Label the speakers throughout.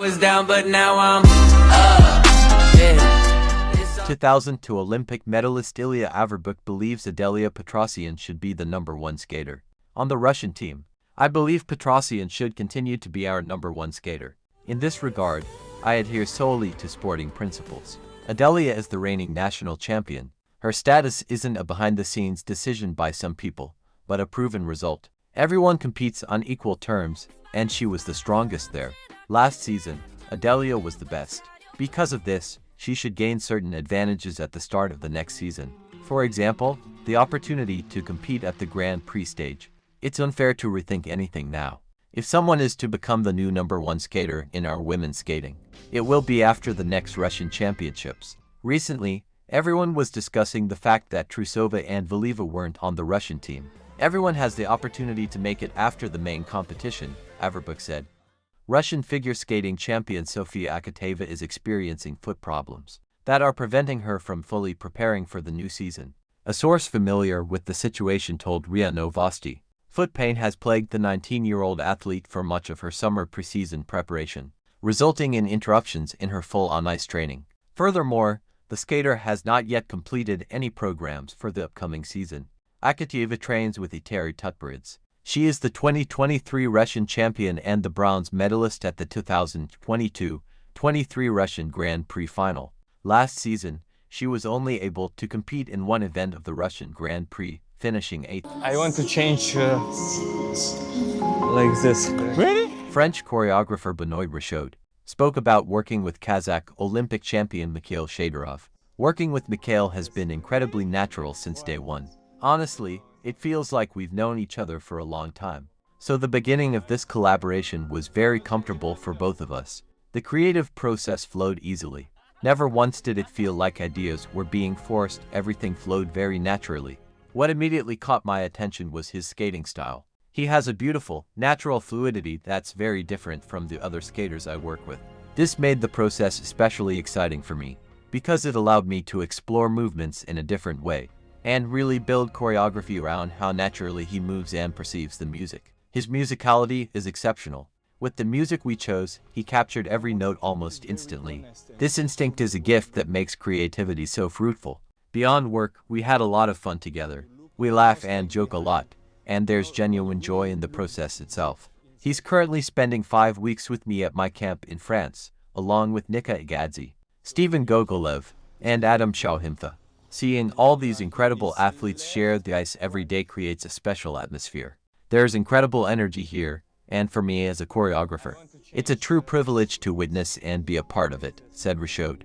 Speaker 1: was down, but now I'm yeah.
Speaker 2: 2002 Olympic medalist Ilya Averbuk believes Adelia Petrosyan should be the #1 skater on the Russian team. I believe Petrosyan should continue to be our #1 skater. In this regard, I adhere solely to sporting principles. Adelia is the reigning national champion. Her status isn't a behind-the-scenes decision by some people, but a proven result. Everyone competes on equal terms, and she was the strongest there. Last season, Adelia was the best. Because of this, she should gain certain advantages at the start of the next season. For example, the opportunity to compete at the Grand Prix stage. It's unfair to rethink anything now. If someone is to become the new #1 skater in our women's skating, it will be after the next Russian championships. Recently, everyone was discussing the fact that Trusova and Valieva weren't on the Russian team. Everyone has the opportunity to make it after the main competition, Averbuk said. Russian figure skating champion Sofia Akateva is experiencing foot problems that are preventing her from fully preparing for the new season. A source familiar with the situation told RIA Novosti. Foot pain has plagued the 19-year-old athlete for much of her summer preseason preparation, resulting in interruptions in her full on-ice training. Furthermore, the skater has not yet completed any programs for the upcoming season. Akateva trains with Eteri Tutberidze. She is the 2023 Russian champion and the bronze medalist at the 2022-23 Russian Grand Prix final. Last season, she was only able to compete in one event of the Russian Grand Prix, finishing 8th.
Speaker 3: I want to change like this. Really?
Speaker 2: French choreographer Benoit Richaud spoke about working with Kazakh Olympic champion Mikhail Shaidorov. Working with Mikhail has been incredibly natural since day one. Honestly, it feels like we've known each other for a long time. So the beginning of this collaboration was very comfortable for both of us. The creative process flowed easily. Never once did it feel like ideas were being forced, everything flowed very naturally. What immediately caught my attention was his skating style. He has a beautiful, natural fluidity that's very different from the other skaters I work with. This made the process especially exciting for me, because it allowed me to explore movements in a different way, and really build choreography around how naturally he moves and perceives the music. His musicality is exceptional. With the music we chose, he captured every note almost instantly. This instinct is a gift that makes creativity so fruitful. Beyond work, we had a lot of fun together. We laugh and joke a lot, and there's genuine joy in the process itself. He's currently spending 5 weeks with me at my camp in France, along with Nika Igadze, Steven Gogolev, and Adam Chauhimtha. Seeing all these incredible athletes share the ice every day creates a special atmosphere. There's incredible energy here, and for me as a choreographer, it's a true privilege to witness and be a part of it, said Richaud.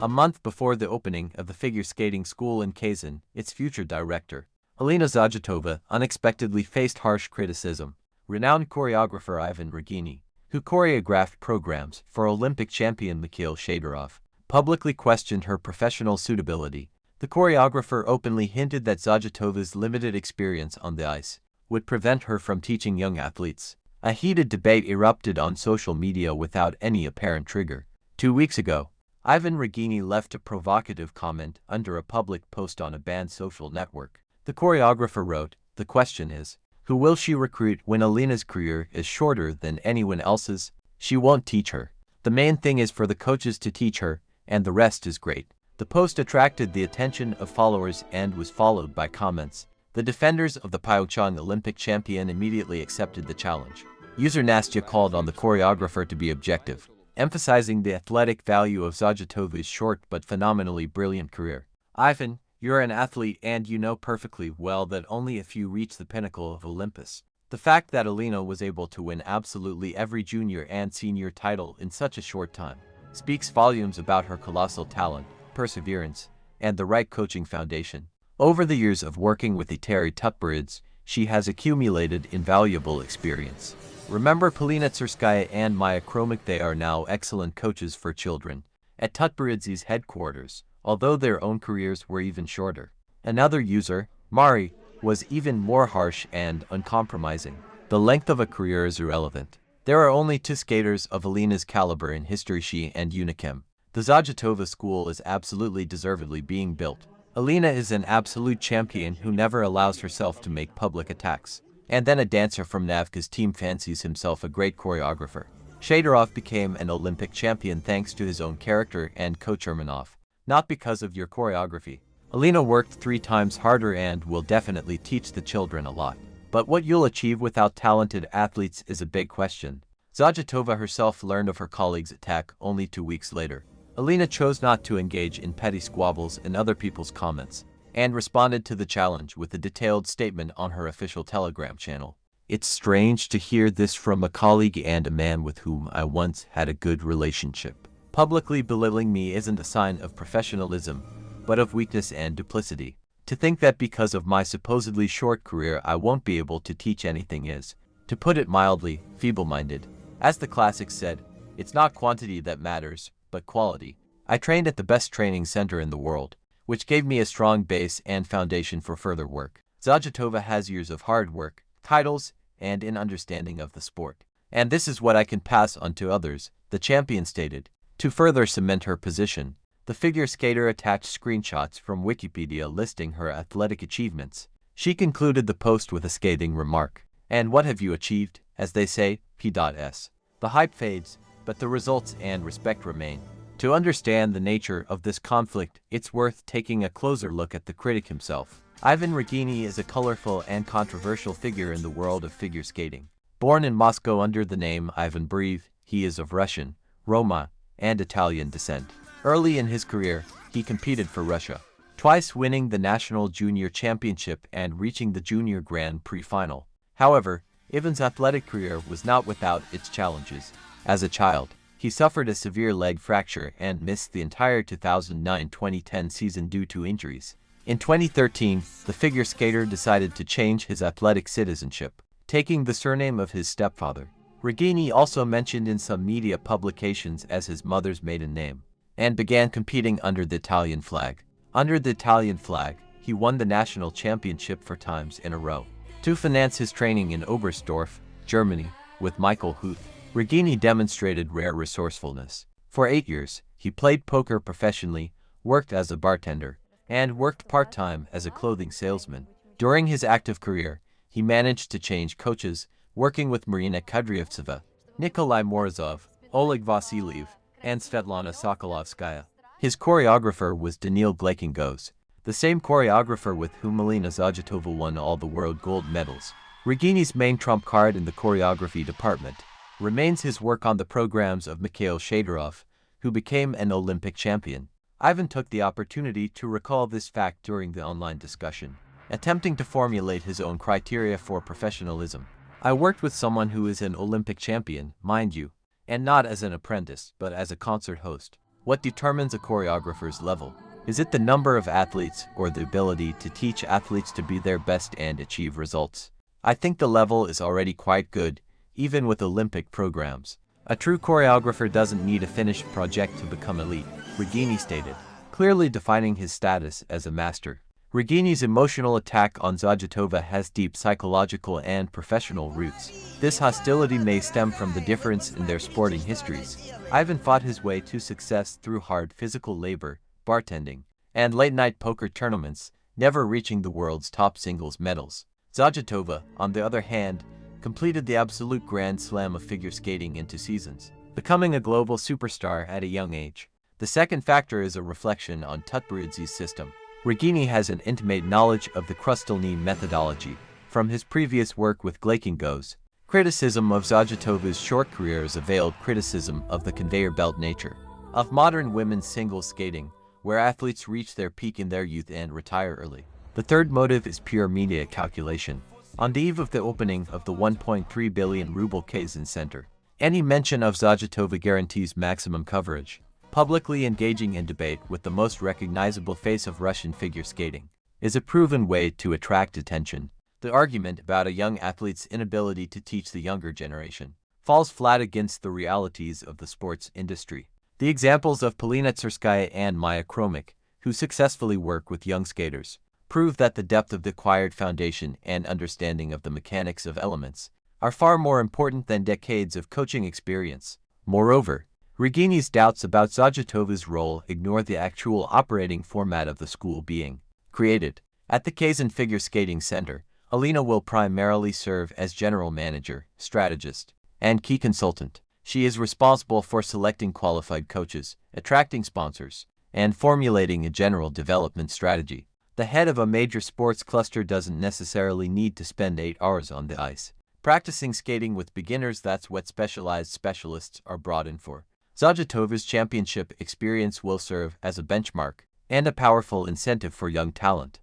Speaker 2: A month before the opening of the figure skating school in Kazan, its future director, Alina Zagitova, unexpectedly faced harsh criticism. Renowned choreographer Ivan Regini, who choreographed programs for Olympic champion Mikhail Shaidorov, publicly questioned her professional suitability. The choreographer openly hinted that Zagitova's limited experience on the ice would prevent her from teaching young athletes. A heated debate erupted on social media without any apparent trigger. 2 weeks ago, Ivan Regini left a provocative comment under a public post on a banned social network. The choreographer wrote, "The question is, who will she recruit when Alina's career is shorter than anyone else's? She won't teach her. The main thing is for the coaches to teach her, and the rest is great." The post attracted the attention of followers and was followed by comments. The defenders of the Pyeongchang Olympic champion immediately accepted the challenge. User Nastya called on the choreographer to be objective, emphasizing the athletic value of Zagitova's short but phenomenally brilliant career. "Ivan, you're an athlete and you know perfectly well that only a few reach the pinnacle of Olympus. The fact that Alina was able to win absolutely every junior and senior title in such a short time speaks volumes about her colossal talent, perseverance, and the right coaching foundation. Over the years of working with Eteri Tutberidze, she has accumulated invaluable experience. Remember Polina Tsurskaya and Maya Kromik, they are now excellent coaches for children at Tutberidze's headquarters, although their own careers were even shorter." Another user, Mari, was even more harsh and uncompromising. "The length of a career is irrelevant. There are only 2 skaters of Alina's caliber in history, she and Unikem. The Zagitova school is absolutely deservedly being built. Alina is an absolute champion who never allows herself to make public attacks, And then a dancer from Navka's team fancies himself a great choreographer. Shaidorov became an Olympic champion thanks to his own character and coach Urmanov, not because of your choreography. Alina worked 3 times harder and will definitely teach the children a lot. But what you'll achieve without talented athletes is a big question. Zagitova herself learned of her colleague's attack only 2 weeks later. Alina chose not to engage in petty squabbles and other people's comments, and responded to the challenge with a detailed statement on her official Telegram channel. It's strange to hear this from a colleague and a man with whom I once had a good relationship. Publicly belittling me isn't a sign of professionalism, but of weakness and duplicity. To think that because of my supposedly short career I won't be able to teach anything is, to put it mildly, feeble-minded. As the classics said, it's not quantity that matters, but quality. I trained at the best training center in the world, which gave me a strong base and foundation for further work. Zagitova has years of hard work, titles, and an understanding of the sport. And this is what I can pass on to others, the champion stated. To further cement her position, the figure skater attached screenshots from Wikipedia listing her athletic achievements. She concluded the post with a scathing remark. And what have you achieved? As they say, P.S. The hype fades, but the results and respect remain. To understand the nature of this conflict, it's worth taking a closer look at the critic himself. Ivan Regini is a colorful and controversial figure in the world of figure skating. Born in Moscow under the name Ivan Brev, he is of Russian, Roma, and Italian descent. Early in his career, he competed for Russia, twice winning the national junior championship and reaching the junior Grand Prix final. However, Ivan's athletic career was not without its challenges. As a child, he suffered a severe leg fracture and missed the entire 2009-2010 season due to injuries. In 2013, the figure skater decided to change his athletic citizenship, taking the surname of his stepfather. Regini also mentioned in some media publications as his mother's maiden name, and began competing under the Italian flag. Under the Italian flag, he won the national championship 4 times in a row. To finance his training in Oberstdorf, Germany, with Michael Huth, Regini demonstrated rare resourcefulness. For 8 years, he played poker professionally, worked as a bartender, and worked part-time as a clothing salesman. During his active career, he managed to change coaches, working with Marina Kudryavtseva, Nikolai Morozov, Oleg Vasiliev, and Svetlana Sokolovskaya. His choreographer was Danil Glekingos, the same choreographer with whom Alina Zagitova won all the world gold medals. Regini's main trump card in the choreography department remains his work on the programs of Mikhail Shaidorov, who became an Olympic champion. Ivan took the opportunity to recall this fact during the online discussion, attempting to formulate his own criteria for professionalism. I worked with someone who is an Olympic champion, mind you, and not as an apprentice, but as a concert host. What determines a choreographer's level? Is it the number of athletes or the ability to teach athletes to be their best and achieve results? I think the level is already quite good, even with Olympic programs. A true choreographer doesn't need a finished project to become elite, Regini stated, clearly defining his status as a master. Regini's emotional attack on Zagitova has deep psychological and professional roots. This hostility may stem from the difference in their sporting histories. Ivan fought his way to success through hard physical labor, bartending, and late-night poker tournaments, never reaching the world's top singles medals. Zagitova, on the other hand, completed the absolute grand slam of figure skating in 2 seasons, becoming a global superstar at a young age. The second factor is a reflection on Tutberidze's system. Regini has an intimate knowledge of the Krustelny methodology from his previous work with Glekingos. Criticism of Zagitova's short career is a veiled criticism of the conveyor belt nature of modern women's singles skating, where athletes reach their peak in their youth and retire early. The third motive is pure media calculation. On the eve of the opening of the 1.3 billion ruble Kazan Center, any mention of Zagitova guarantees maximum coverage. Publicly engaging in debate with the most recognizable face of Russian figure skating is a proven way to attract attention. The argument about a young athlete's inability to teach the younger generation falls flat against the realities of the sports industry. The examples of Polina Tsurskaya and Maya Kromik, who successfully work with young skaters, prove that the depth of the acquired foundation and understanding of the mechanics of elements are far more important than decades of coaching experience. Moreover, Regini's doubts about Zagitova's role ignore the actual operating format of the school being created. At the Kazan Figure Skating Center, Alina will primarily serve as general manager, strategist, and key consultant. She is responsible for selecting qualified coaches, attracting sponsors, and formulating a general development strategy. The head of a major sports cluster doesn't necessarily need to spend 8 hours on the ice practicing skating with beginners. That's what specialized specialists are brought in for. Zagitova's championship experience will serve as a benchmark and a powerful incentive for young talent.